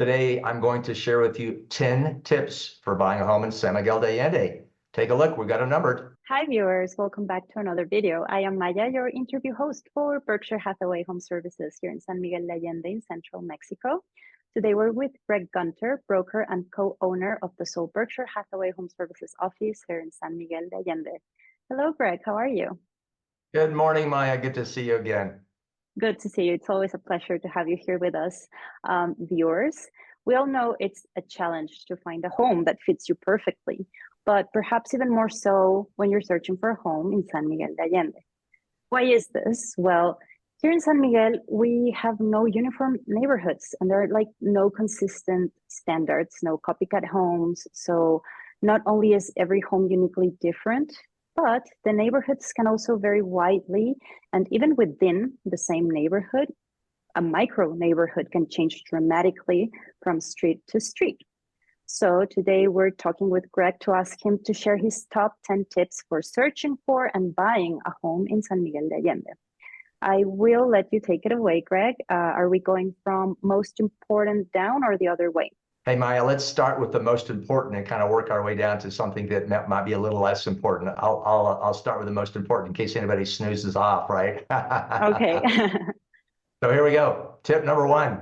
Today, I'm going to share with you 10 tips for buying a home in San Miguel de Allende. Take a look, we've got them numbered. Hi viewers, welcome back to another video. I am Maya, your interview host for Berkshire Hathaway Home Services here in San Miguel de Allende in central Mexico. Today we're with Greg Gunter, broker and co-owner of the sole Berkshire Hathaway Home Services office here in San Miguel de Allende. Hello Greg, how are you? Good morning, Maya, good to see you again. Good to see you. It's always a pleasure to have you here with us. Viewers, we all know it's a challenge to find a home that fits you perfectly, but perhaps even more so when you're searching for a home in San Miguel de Allende. Why is this? Well, here in San Miguel, we have no uniform neighborhoods and there are like no consistent standards, no copycat homes. So not only is every home uniquely different, but the neighborhoods can also vary widely. And even within the same neighborhood, a micro neighborhood can change dramatically from street to street. So today we're talking with Greg to ask him to share his top 10 tips for searching for and buying a home in San Miguel de Allende. I will let you take it away, Greg. Are we going from most important down or the other way? Hey, Maya, let's start with the most important and kind of work our way down to something that might be a little less important. I'll start with the most important in case anybody snoozes off, right? Okay. So here we go. Tip number one.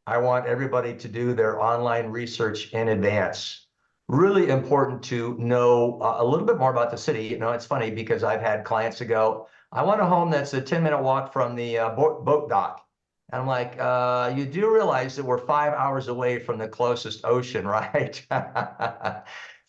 I want everybody to do their online research in advance. Really important to know a little bit more about the city. You know, it's funny because I've had clients that go, I want a home that's a 10-minute walk from the boat dock. And I'm like, you do realize that we're 5 hours away from the closest ocean, right?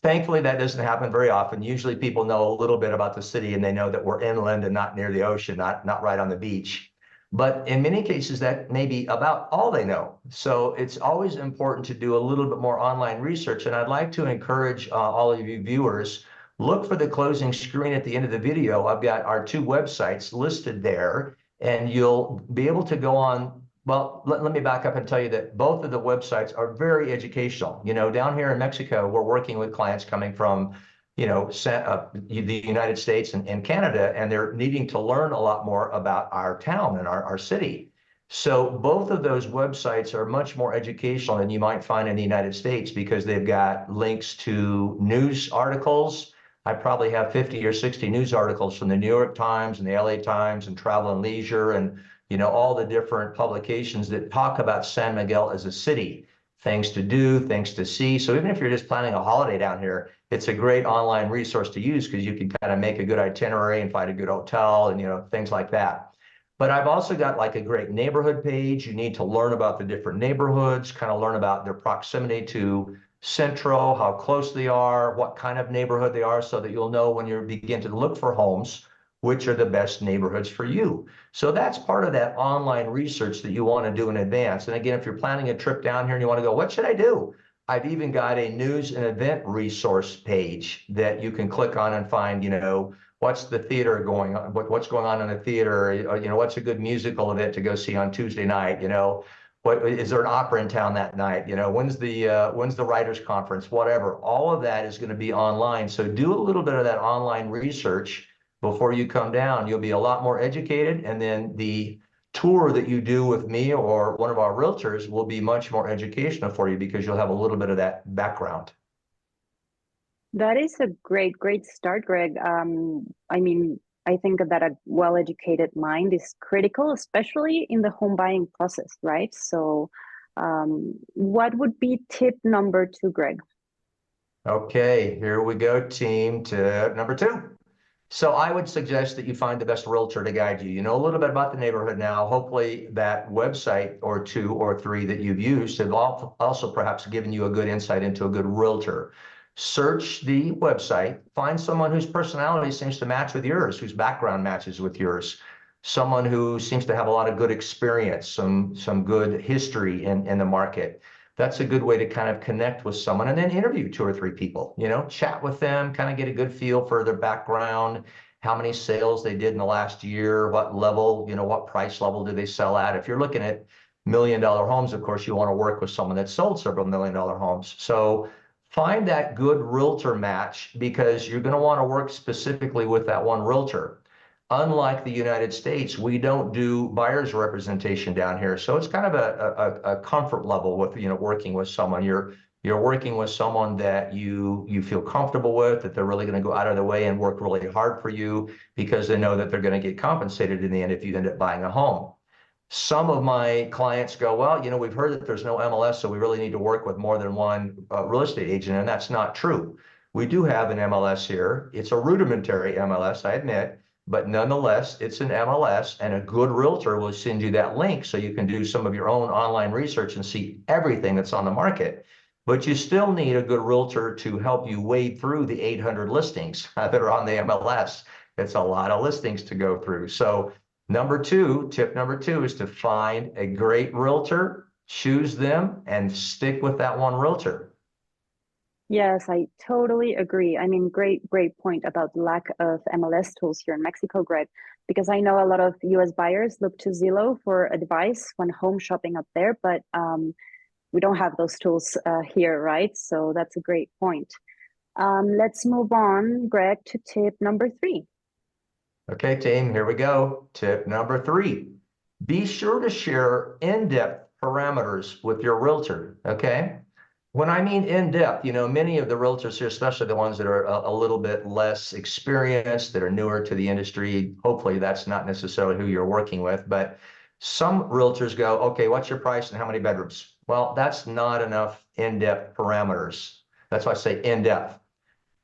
Thankfully, that doesn't happen very often. Usually people know a little bit about the city and they know that we're inland and not near the ocean, not right on the beach. But in many cases, that may be about all they know. So it's always important to do a little bit more online research. And I'd like to encourage all of you viewers, look for the closing screen at the end of the video. I've got our two websites listed there, and you'll be able to go on. Well, let me back up and tell you that both of the websites are very educational. You know, down here in Mexico, we're working with clients coming from the United States and Canada, and they're needing to learn a lot more about our town and our city. So both of those websites are much more educational than you might find in the United States because they've got links to news articles. I probably have 50 or 60 news articles from the New York Times and the LA Times and Travel and Leisure and, you know, all the different publications that talk about San Miguel as a city, things to do, things to see. So even if you're just planning a holiday down here, it's a great online resource to use because you can kind of make a good itinerary and find a good hotel and, you know, things like that. But I've also got like a great neighborhood page. You need to learn about the different neighborhoods, kind of learn about their proximity to Central, how close they are, what kind of neighborhood they are, so that you'll know when you begin to look for homes, which are the best neighborhoods for you. So that's part of that online research that you want to do in advance. And again, if you're planning a trip down here and you want to go, what should I do? I've even got a news and event resource page that you can click on and find, you know, what's the theater going on, what's going on in the theater, you know, what's a good musical event to go see on Tuesday night, you know, what is there an opera in town that night, you know, when's the writers conference, whatever. All of that is going to be online. So do a little bit of that online research before you come down. You'll be a lot more educated, and then the tour that you do with me or one of our realtors will be much more educational for you because you'll have a little bit of that background. That is a great start, Greg. I mean, I think that a well-educated mind is critical, especially in the home buying process, right? So what would be tip number 2, Greg? Okay, here we go, team. Tip number 2. So I would suggest that you find the best realtor to guide you. You know a little bit about the neighborhood now. Hopefully that website or 2 or 3 that you've used have also perhaps given you a good insight into a good realtor. Search the website, find someone whose personality seems to match with yours, whose background matches with yours, someone who seems to have a lot of good experience, some good history in the market. That's a good way to kind of connect with someone, and then interview 2 or 3 people, you know, chat with them, kind of get a good feel for their background, how many sales they did in the last year, what level, you know, what price level do they sell at. If you're looking at $1 million homes, of course, you want to work with someone that sold several $1 million homes. So find that good realtor match because you're going to want to work specifically with that one realtor. Unlike the United States, we don't do buyer's representation down here. So it's kind of a comfort level with, working with someone. You're working with someone that you feel comfortable with, that they're really going to go out of their way and work really hard for you because they know that they're going to get compensated in the end if you end up buying a home. Some of my clients go, well, we've heard that there's no MLS, so we really need to work with more than one real estate agent, and that's not true. We do have an MLS here. It's a rudimentary MLS, I admit, but nonetheless, it's an MLS, and a good realtor will send you that link so you can do some of your own online research and see everything that's on the market. But you still need a good realtor to help you wade through the 800 listings that are on the MLS. It's a lot of listings to go through. So tip number two is to find a great realtor, choose them, and stick with that one realtor. Yes, I totally agree. I mean, great point about the lack of MLS tools here in Mexico, Greg, because I know a lot of US buyers look to Zillow for advice when home shopping up there, but we don't have those tools here, right? So that's a great point. Let's move on, Greg, to tip number 3. Okay, team, here we go. Tip number 3. Be sure to share in-depth parameters with your realtor, okay? When I mean in-depth, many of the realtors here, especially the ones that are a little bit less experienced, that are newer to the industry, hopefully that's not necessarily who you're working with, but some realtors go, okay, what's your price and how many bedrooms? Well, that's not enough in-depth parameters. That's why I say in-depth.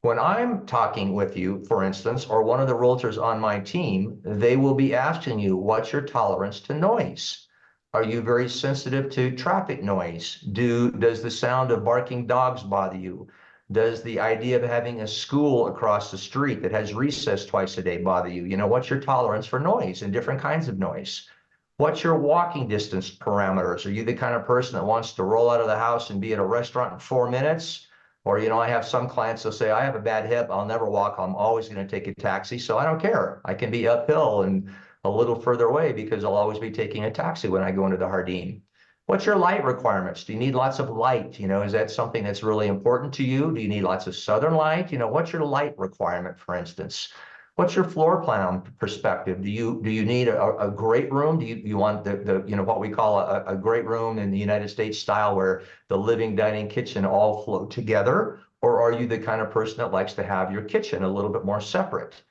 When I'm talking with you, for instance, or one of the realtors on my team, they will be asking you, what's your tolerance to noise? Are you very sensitive to traffic noise? Does the sound of barking dogs bother you? Does the idea of having a school across the street that has recess twice a day bother you? What's your tolerance for noise and different kinds of noise? What's your walking distance parameters? Are you the kind of person that wants to roll out of the house and be at a restaurant in 4 minutes? Or, I have some clients that say, I have a bad hip, I'll never walk, I'm always going to take a taxi, so I don't care. I can be uphill and a little further away because I'll always be taking a taxi when I go into the Jardín. What's your light requirements? Do you need lots of light? Is that something that's really important to you? Do you need lots of southern light? What's your light requirement, for instance? What's your floor plan perspective? Do you need a great room? Do you want the what we call a great room in the United States style where the living, dining, kitchen all flow together? Or are you the kind of person that likes to have your kitchen a little bit more separate?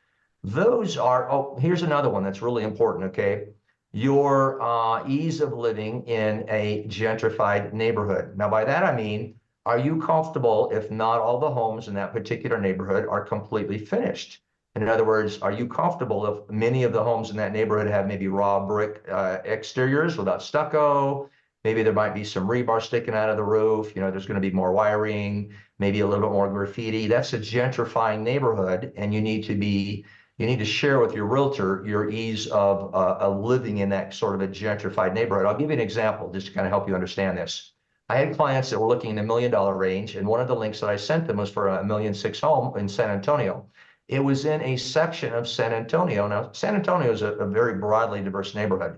Here's another one that's really important, okay? Your ease of living in a gentrified neighborhood. Now, by that I mean, are you comfortable if not all the homes in that particular neighborhood are completely finished? In other words, are you comfortable if many of the homes in that neighborhood have maybe raw brick exteriors without stucco? Maybe there might be some rebar sticking out of the roof. There's going to be more wiring, maybe a little bit more graffiti. That's a gentrifying neighborhood, and you need to share with your realtor your ease of living in that sort of a gentrified neighborhood. I'll give you an example just to kind of help you understand this. I had clients that were looking in the $1 million range, and one of the links that I sent them was for a $1.6 million home in San Antonio. It was in a section of San Antonio. Now, San Antonio is a very broadly diverse neighborhood.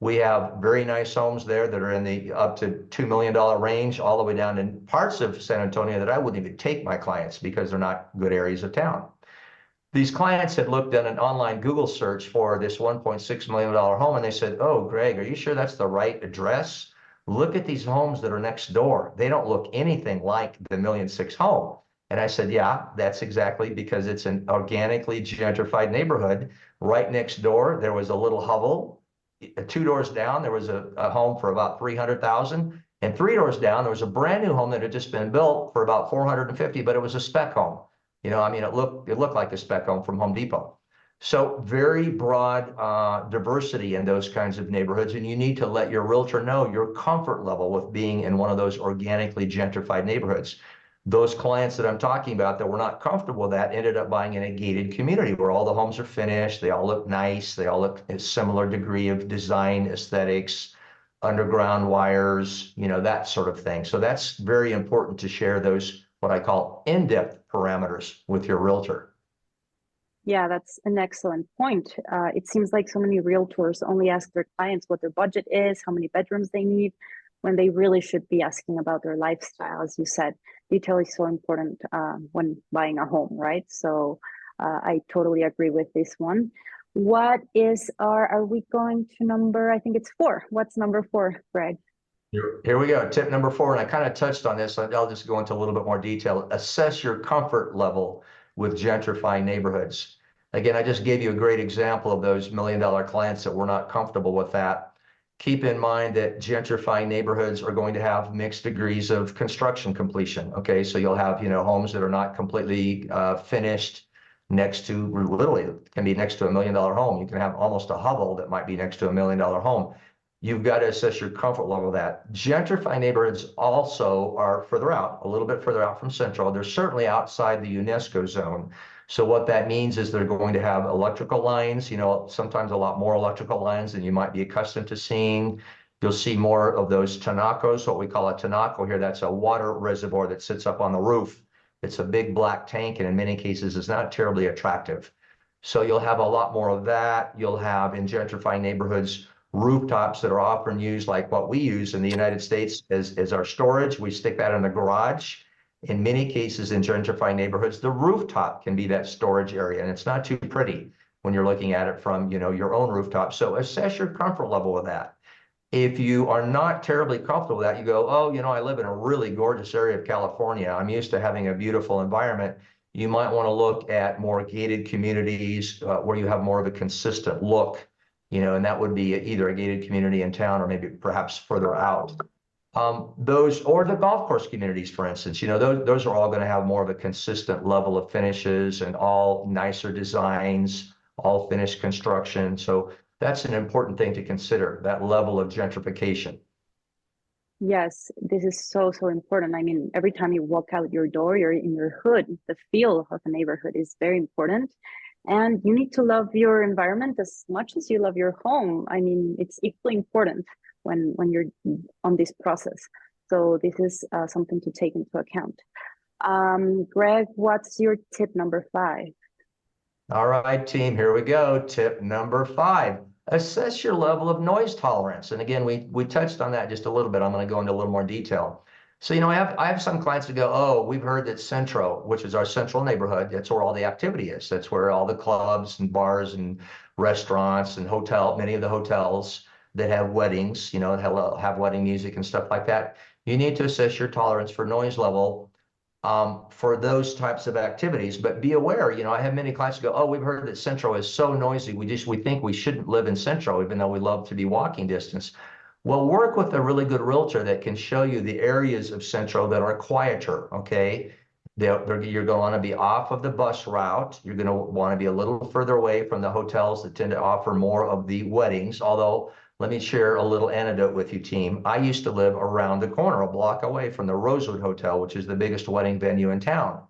We have very nice homes there that are in the up to $2 million range, all the way down in parts of San Antonio that I wouldn't even take my clients because they're not good areas of town. These clients had looked at an online Google search for this $1.6 million home, and they said, oh, Greg, are you sure that's the right address? Look at these homes that are next door. They don't look anything like the $1.6 million home. And I said, yeah, that's exactly because it's an organically gentrified neighborhood. Right next door, there was a little hovel. 2 doors down, there was a home for about $300,000. And 3 doors down, there was a brand new home that had just been built for about $450,000, but it was a spec home. It looked like a spec home from Home Depot. So very broad diversity in those kinds of neighborhoods. And you need to let your realtor know your comfort level with being in one of those organically gentrified neighborhoods. Those clients that I'm talking about that were not comfortable with that ended up buying in a gated community where all the homes are finished. They all look nice. They all look a similar degree of design, aesthetics, underground wires, that sort of thing. So that's very important to share those, what I call in-depth parameters with your realtor. Yeah, that's an excellent point. It seems like so many realtors only ask their clients what their budget is, how many bedrooms they need, when they really should be asking about their lifestyle. As you said, detail is so important when buying a home, right? So I totally agree with this one. are we going to number, I think it's 4. What's number 4, Greg? Here we go. Tip number 4, and I kind of touched on this. I'll just go into a little bit more detail. Assess your comfort level with gentrifying neighborhoods. Again, I just gave you a great example of those $1 million clients that were not comfortable with that. Keep in mind that gentrifying neighborhoods are going to have mixed degrees of construction completion. Okay, so you'll have homes that are not completely finished next to, literally can be next to $1 million home. You can have almost a hovel that might be next to $1 million home. You've got to assess your comfort level of that. Gentrifying neighborhoods also are further out, a little bit further out from central. They're certainly outside the UNESCO zone. So what that means is they're going to have electrical lines, sometimes a lot more electrical lines than you might be accustomed to seeing. You'll see more of those tinacos, what we call a tinaco here. That's a water reservoir that sits up on the roof. It's a big black tank, and in many cases is not terribly attractive. So you'll have a lot more of that. You'll have, in gentrifying neighborhoods, rooftops that are often used like what we use in the United States as our storage. We stick that in the garage. In many cases in gentrifying neighborhoods, the rooftop can be that storage area, and it's not too pretty when you're looking at it from your own rooftop. So assess your comfort level with that. If you are not terribly comfortable with that, you go, oh, I live in a really gorgeous area of California. I'm used to having a beautiful environment. You might want to look at more gated communities where you have more of a consistent look, and that would be either a gated community in town or maybe perhaps further out. Those, or the golf course communities, for instance, those are all going to have more of a consistent level of finishes and all nicer designs, all finished construction. So that's an important thing to consider, that level of gentrification. Yes, this is so, so important. I mean, every time you walk out your door, you're in your hood. The feel of the neighborhood is very important. And you need to love your environment as much as you love your home. I mean, it's equally important when you're on this process. So this is something to take into account. Greg, what's your tip number 5? All right, team, here we go. Tip number 5, assess your level of noise tolerance. And again, we touched on that just a little bit. I'm going to go into a little more detail. So, I have some clients that go, oh, we've heard that Centro, which is our central neighborhood, that's where all the activity is. That's where all the clubs and bars and restaurants and many of the hotels that have weddings, have wedding music and stuff like that. You need to assess your tolerance for noise level for those types of activities. But be aware, I have many clients who go, oh, we've heard that Centro is so noisy. We think we shouldn't live in Centro, even though we love to be walking distance. Well, work with a really good realtor that can show you the areas of Centro that are quieter, okay? You're going to want to be off of the bus route. You're going to want to be a little further away from the hotels that tend to offer more of the weddings. Although, let me share a little anecdote with you, team. I used to live around the corner, a block away from the Rosewood Hotel, which is the biggest wedding venue in town.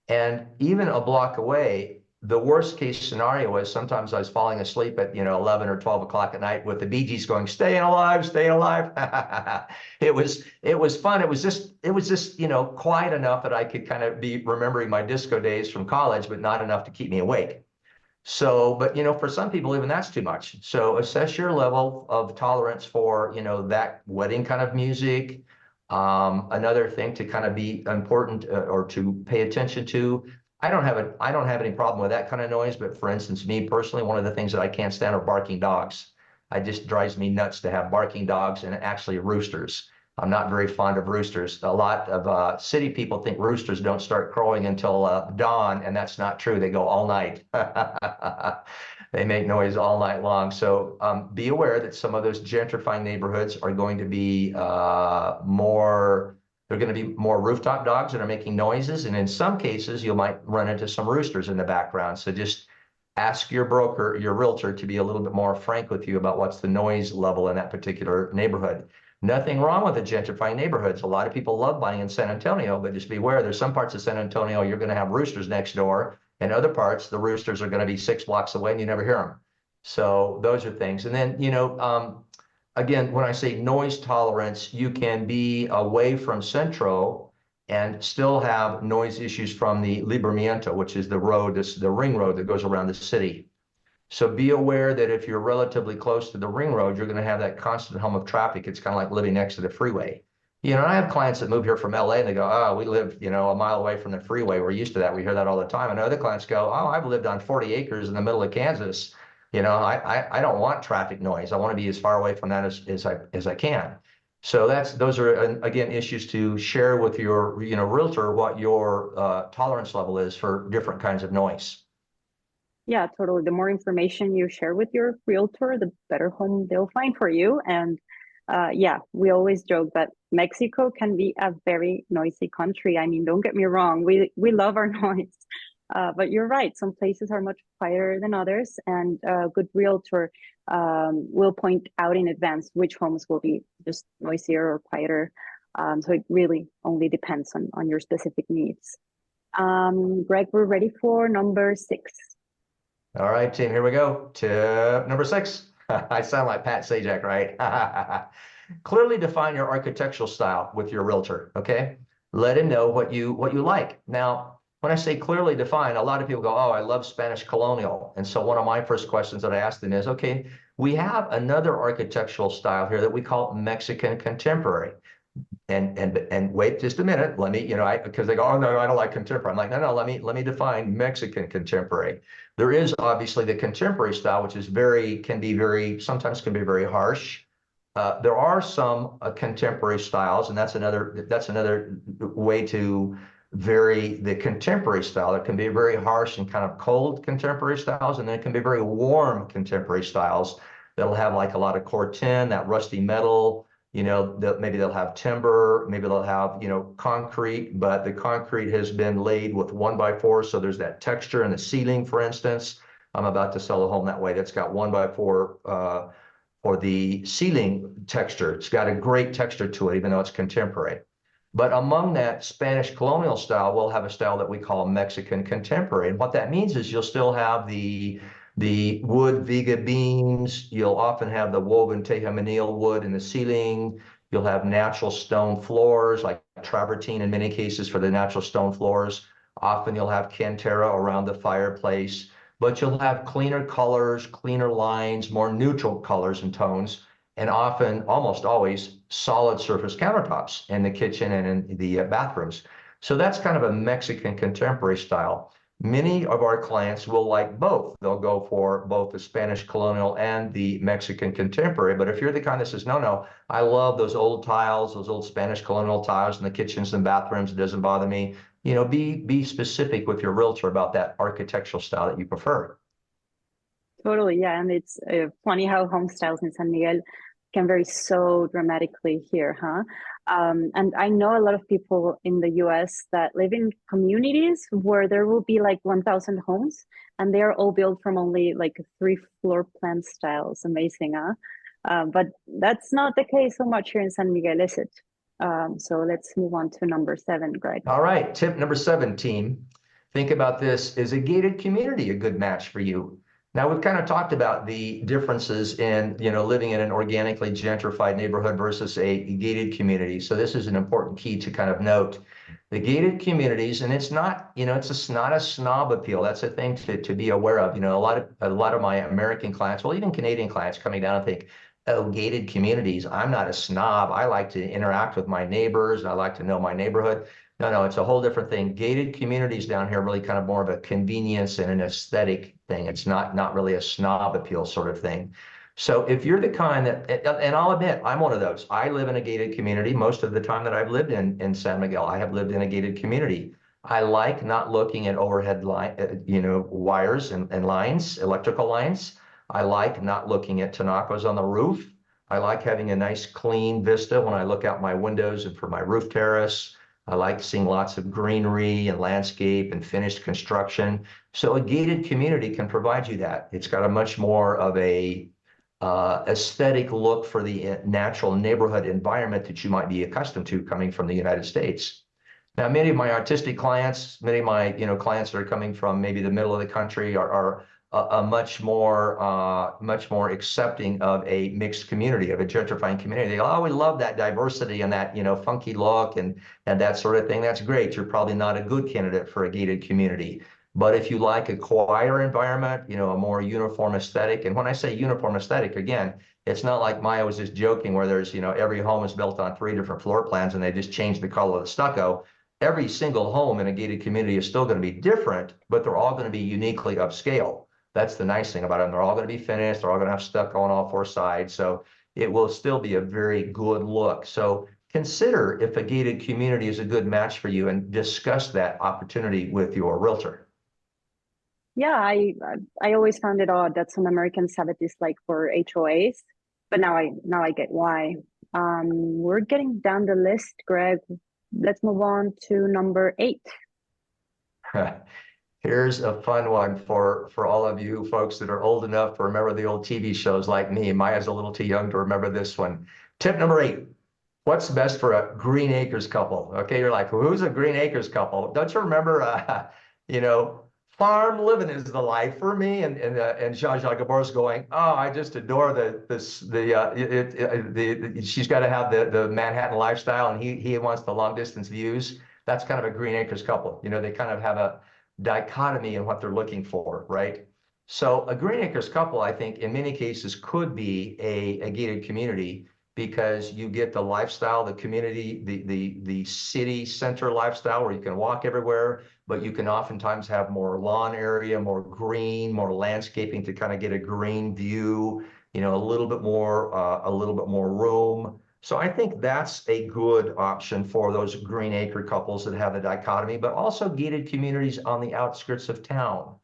And even a block away, the worst case scenario was sometimes I was falling asleep at 11 or 12 o'clock at night with the Bee Gees going, "Staying alive, staying alive." It was fun. It was just quiet enough that I could kind of be remembering my disco days from college, but not enough to keep me awake. So, but for some people, even that's too much. So assess your level of tolerance for that wedding kind of music. Another thing to kind of be important or to pay attention to. I don't have any problem with that kind of noise, but for instance, me personally, one of the things that I can't stand are barking dogs. It just drives me nuts to have barking dogs and actually roosters. I'm not very fond of roosters. A lot of city people think roosters don't start crowing until dawn, and that's not true. They go all night. They make noise all night long. So be aware that some of those gentrifying neighborhoods are going to be they're going to be more rooftop dogs that are making noises. And in some cases, you might run into some roosters in the background. So just ask your broker, your realtor, to be a little bit more frank with you about what's the noise level in that particular neighborhood. Nothing wrong with the gentrifying neighborhoods. A lot of people love buying in San Antonio, but just beware, there's some parts of San Antonio you're going to have roosters next door, and other parts, the roosters are going to be 6 blocks away and you never hear them. So those are things. And then, again, when I say noise tolerance, you can be away from Centro and still have noise issues from the Libramiento, which is the road, the ring road that goes around the city. So be aware that if you're relatively close to the ring road, you're going to have that constant hum of traffic. It's kind of like living next to the freeway. I have clients that move here from LA and they go, oh, we live, a mile away from the freeway. We're used to that. We hear that all the time. And other clients go, oh, I've lived on 40 acres in the middle of Kansas. I don't want traffic noise. I want to be as far away from that as I can. So those are again issues to share with your realtor what your tolerance level is for different kinds of noise. Yeah, totally. The more information you share with your realtor, the better home they'll find for you. And yeah, we always joke that Mexico can be a very noisy country. I mean, don't get me wrong, we love our noise. But you're right, some places are much quieter than others, and a good realtor will point out in advance which homes will be just noisier or quieter. So it really only depends on your specific needs. Greg, we're ready for number 6. All right, team, here we go. Tip number 6. I sound like Pat Sajak, right? Clearly define your architectural style with your realtor, okay? Let him know what you like. Now, when I say clearly define, a lot of people go, oh, I love Spanish colonial. And so one of my first questions that I ask them is, okay, we have another architectural style here that we call Mexican contemporary. And wait just a minute. Let me, because they go, oh no, I don't like contemporary. I'm like, no, let me define Mexican contemporary. There is obviously the contemporary style, which is sometimes can be very harsh. There are some contemporary styles, and that's another way to vary the contemporary style. It can be very harsh and kind of cold contemporary styles, and then it can be very warm contemporary styles that'll have like a lot of corten, that rusty metal. Maybe they'll have timber, maybe they'll have, concrete, but the concrete has been laid with 1x4. So there's that texture in the ceiling, for instance. I'm about to sell a home that way that's got 1x4 for the ceiling texture. It's got a great texture to it, even though it's contemporary. But among that Spanish colonial style, we'll have a style that we call Mexican contemporary. And what that means is you'll still have the wood viga beams. You'll often have the woven tejamanil wood in the ceiling. You'll have natural stone floors, like travertine in many cases for the natural stone floors. Often you'll have cantera around the fireplace, but you'll have cleaner colors, cleaner lines, more neutral colors and tones, and often, almost always, solid surface countertops in the kitchen and in the bathrooms. So that's kind of a Mexican contemporary style. Many of our clients will like both. They'll go for both the Spanish colonial and the Mexican contemporary. But if you're the kind that says, no, I love those old tiles, those old Spanish colonial tiles in the kitchens and bathrooms, it doesn't bother me. Be specific with your realtor about that architectural style that you prefer. Totally, yeah, and it's funny how home styles in San Miguel can vary so dramatically here, huh? And I know a lot of people in the US that live in communities where there will be like 1,000 homes, and they are all built from only like 3 floor plan styles. Amazing, huh? But that's not the case so much here in San Miguel, is it? So let's move on to number 7, Greg. All right, tip number 7, team. Think about this. Is a gated community a good match for you? Now, we've kind of talked about the differences in, living in an organically gentrified neighborhood versus a gated community. So this is an important key to kind of note. The gated communities, and it's not, it's not a snob appeal. That's a thing to be aware of. A lot of my American clients, well, even Canadian clients coming down and think, oh, gated communities, I'm not a snob. I like to interact with my neighbors. I like to know my neighborhood. No, it's a whole different thing. Gated communities down here are really kind of more of a convenience and an aesthetic thing. It's not really a snob appeal sort of thing. So if you're the kind that, and I'll admit, I'm one of those. I live in a gated community. Most of the time that I've lived in San Miguel, I have lived in a gated community. I like not looking at overhead wires and lines, electrical lines. I like not looking at Tanacos on the roof. I like having a nice clean vista when I look out my windows and for my roof terrace. I like seeing lots of greenery and landscape and finished construction. So a gated community can provide you that. It's got a much more of a aesthetic look for the natural neighborhood environment that you might be accustomed to coming from the United States. Now, many of my artistic clients, many of my clients that are coming from maybe the middle of the country are a much more accepting of a mixed community, of a gentrifying community. They go, oh, we love that diversity and that funky look and that sort of thing. That's great. You're probably not a good candidate for a gated community. But if you like a quieter environment, a more uniform aesthetic, and when I say uniform aesthetic, again, it's not like Maya was just joking where there's every home is built on 3 different floor plans and they just change the color of the stucco. Every single home in a gated community is still going to be different, but they're all going to be uniquely upscale. That's the nice thing about them. They're all going to be finished. They're all going to have stuff on all four sides. So it will still be a very good look. So consider if a gated community is a good match for you and discuss that opportunity with your realtor. Yeah, I always found it odd that some Americans have it dislike for HOAs, but now I get why. We're getting down the list, Greg. Let's move on to number 8. Here's a fun one for all of you folks that are old enough to remember the old TV shows like me. Maya's a little too young to remember this one. Tip number 8. What's best for a Green Acres couple? Okay, you're like, who's a Green Acres couple? Don't you remember, you know, farm living is the life for me? And Zsa Zsa Gabor's going, oh, I just adore she's got to have the Manhattan lifestyle, and he wants the long distance views. That's kind of a Green Acres couple. You know, they kind of have a dichotomy in what they're looking for, right? So a Green Acres couple, I think, in many cases could be a gated community because you get the lifestyle, the community, the city center lifestyle where you can walk everywhere, but you can oftentimes have more lawn area, more green, more landscaping to kind of get a green view, you know, a little bit more room. So I think that's a good option for those green acre couples that have the dichotomy, but also gated communities on the outskirts of town.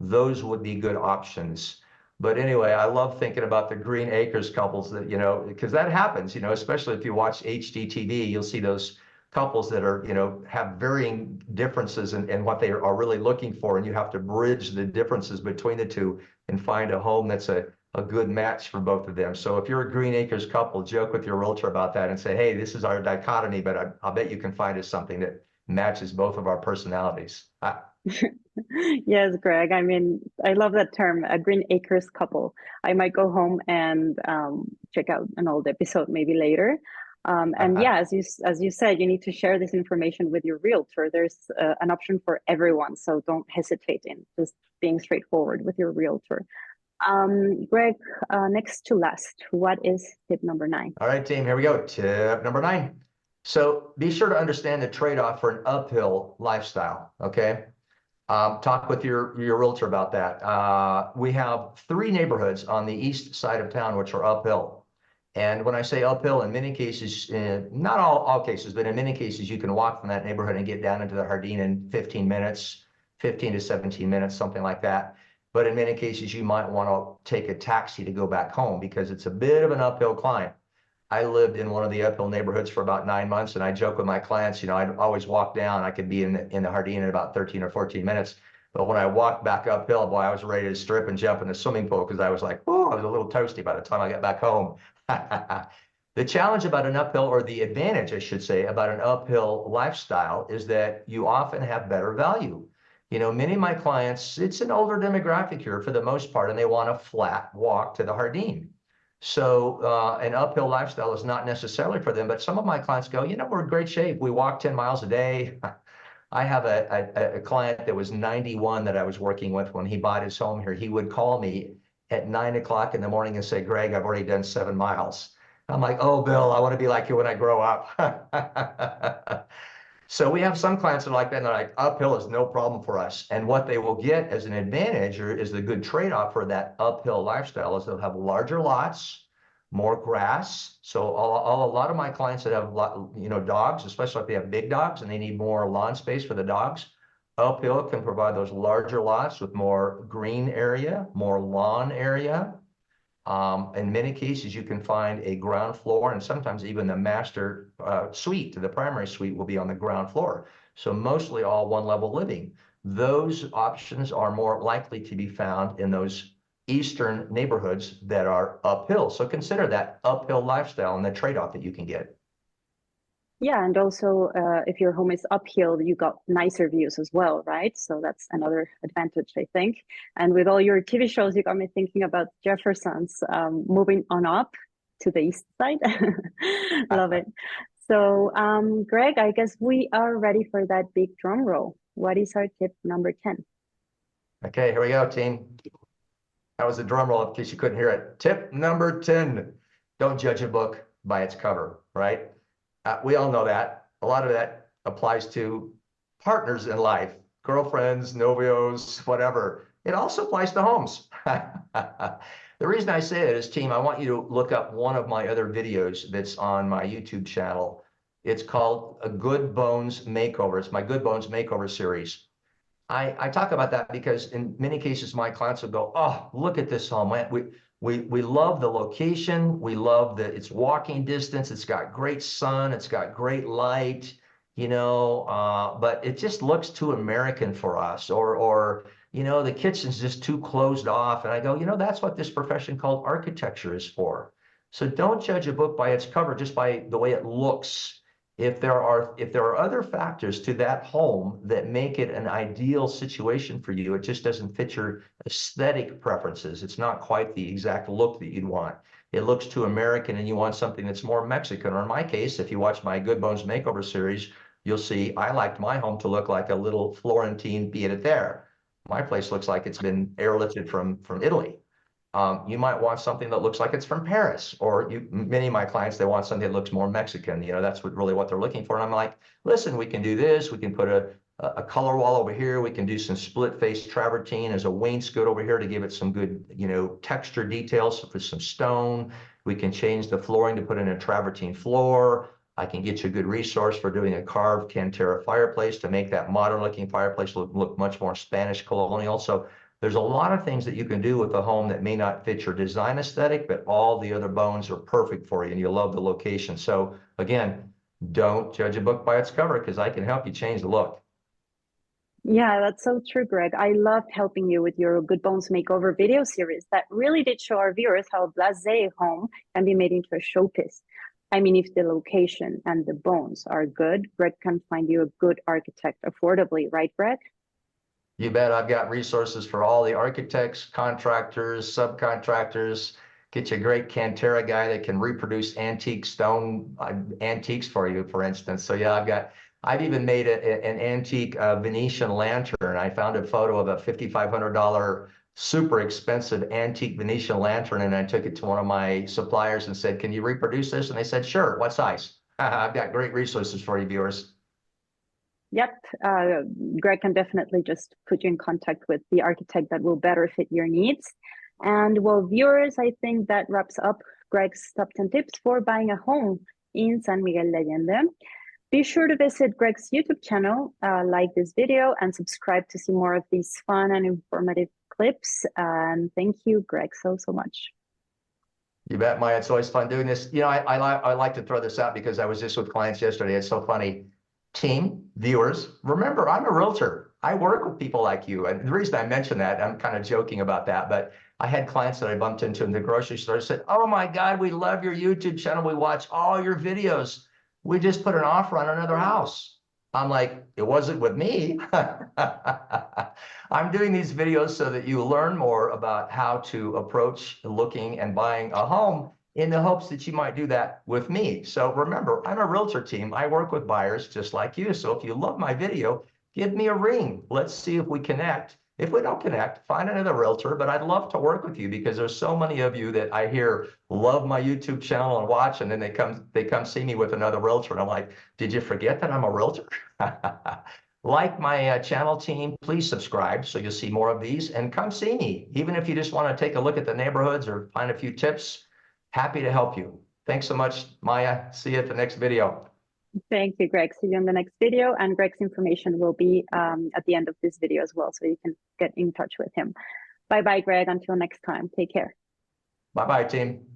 Those would be good options. But anyway, I love thinking about the green acres couples that, you know, because that happens, you know, especially if you watch HGTV, you'll see those couples that are, you know, have varying differences in what they are really looking for. And you have to bridge the differences between the two and find a home that's a good match for both of them. So if you're a Green Acres couple, joke with your realtor about that and say, hey, this is our dichotomy, but I'll bet you can find us something that matches both of our personalities. Yes, Greg. I mean, I love that term, a Green Acres couple. I might go home and check out an old episode maybe later. And yeah, as you said, you need to share this information with your realtor. There's an option for everyone, so don't hesitate in just being straightforward with your realtor. Greg, next to last, what is tip number 9? All right, team, here we go. Tip number 9. So be sure to understand the trade-off for an uphill lifestyle, okay? Talk with your realtor about that. We have 3 neighborhoods on the east side of town which are uphill. And when I say uphill, in many cases, not all cases, but in many cases, you can walk from that neighborhood and get down into the Jardine in 15 minutes, 15 to 17 minutes, something like that. But in many cases, you might want to take a taxi to go back home because it's a bit of an uphill climb. I lived in one of the uphill neighborhoods for about 9 months, and I joke with my clients, you know, I'd always walk down. I could be in the Jardine in about 13 or 14 minutes. But when I walked back uphill, boy, I was ready to strip and jump in the swimming pool because I was like, oh, I was a little toasty by the time I got back home. The challenge about an uphill, or the advantage, I should say, about an uphill lifestyle is that you often have better value. You know, many of my clients, it's an older demographic here for the most part, and they want a flat walk to the Jardine. So an uphill lifestyle is not necessarily for them, but some of my clients go, you know, we're in great shape. We walk 10 miles a day. I have a client that was 91 that I was working with when he bought his home here. He would call me at 9 o'clock in the morning and say, Greg, I've already done 7 miles. I'm like, oh, Bill, I want to be like you when I grow up. So we have some clients that are like that, and they're like, uphill is no problem for us. And what they will get as an advantage, or is the good trade-off for that uphill lifestyle, is they'll have larger lots, more grass. So a lot of my clients that have, you know, dogs, especially if they have big dogs and they need more lawn space for the dogs, uphill can provide those larger lots with more green area, more lawn area. In many cases, you can find a ground floor, and sometimes even the master suite, the primary suite, will be on the ground floor. So mostly all one-level living. Those options are more likely to be found in those eastern neighborhoods that are uphill. So consider that uphill lifestyle and the trade-off that you can get. Yeah, and also if your home is uphill, you got nicer views as well, right? So that's another advantage, I think. And with all your TV shows, you got me thinking about Jefferson's moving on up to the east side. Love it. So, Greg, I guess we are ready for that big drum roll. What is our tip number 10? Okay, here we go, team. That was a drum roll in case you couldn't hear it. Tip number 10, don't judge a book by its cover, right? We all know that. A lot of that applies to partners in life, girlfriends, novios, whatever. it also applies to homes. The reason I say it is, team, I want you to look up one of my other videos that's on my YouTube channel. It's called A Good Bones Makeover. It's my Good Bones Makeover series. I talk about that because in many cases, my clients will go, oh, look at this home. We love the location. We love that it's walking distance. It's got great sun. It's got great light, but it just looks too American for us. Or the kitchen's just too closed off. And I go, that's what this profession called architecture is for. So don't judge a book by its cover, just by the way it looks. If there are other factors to that home that make it an ideal situation for you, it just doesn't fit your aesthetic preferences. It's not quite the exact look that you'd want. It looks too American and you want something that's more Mexican. Or in my case, if you watch my Good Bones Makeover series, you'll see I liked my home to look like a little Florentine pied-à-terre. My place looks like it's been airlifted from Italy. You might want something that looks like it's from Paris, or many of my clients, they want something that looks more Mexican. That's really what they're looking for. And I'm like, listen, we can do this. We can put a color wall over here. We can do some split face travertine as a wainscot over here to give it some good, texture details for some stone. We can change the flooring to put in a travertine floor. I can get you a good resource for doing a carved Cantera fireplace to make that modern looking fireplace look much more Spanish colonial. So there's a lot of things that you can do with a home that may not fit your design aesthetic, but all the other bones are perfect for you and you love the location. So again, don't judge a book by its cover, because I can help you change the look. Yeah, that's so true, Greg. I loved helping you with your Good Bones Makeover video series that really did show our viewers how a blasé home can be made into a showpiece. I mean, if the location and the bones are good, Greg can find you a good architect affordably, right, Greg? You bet. I've got resources for all the architects, contractors, subcontractors. Get you a great Cantera guy that can reproduce antique stone antiques for you, for instance. So yeah, I've even made an antique Venetian lantern. I found a photo of a $5,500 super expensive antique Venetian lantern, and I took it to one of my suppliers and said, can you reproduce this? And they said, sure. What size? I've got great resources for you, viewers. Yep, Greg can definitely just put you in contact with the architect that will better fit your needs. And well, viewers, I think that wraps up Greg's top 10 tips for buying a home in San Miguel de Allende. Be sure to visit Greg's YouTube channel, like this video, and subscribe to see more of these fun and informative clips. And thank you, Greg, so much. You bet, Maya. It's always fun doing this. I like to throw this out because I was just with clients yesterday. It's so funny. Team, viewers, remember, I'm a realtor. I work with people like you. And the reason I mention that, I'm kind of joking about that, but I had clients that I bumped into in the grocery store said, oh my God, we love your YouTube channel. We watch all your videos. We just put an offer on another house. I'm like, it wasn't with me. I'm doing these videos so that you learn more about how to approach looking and buying a home, in the hopes that you might do that with me. So remember, I'm a realtor, team. I work with buyers just like you. So if you love my video, give me a ring. Let's see if we connect. If we don't connect, find another realtor, but I'd love to work with you because there's so many of you that I hear love my YouTube channel and watch, and then they come see me with another realtor. And I'm like, did you forget that I'm a realtor? Like my channel, team, please subscribe so you'll see more of these, and come see me. Even if you just want to take a look at the neighborhoods or find a few tips, happy to help you. Thanks so much, Maya. See you at the next video. Thank you, Greg. See you in the next video. And Greg's information will be at the end of this video as well, so you can get in touch with him. Bye-bye, Greg. Until next time. Take care. Bye-bye, team.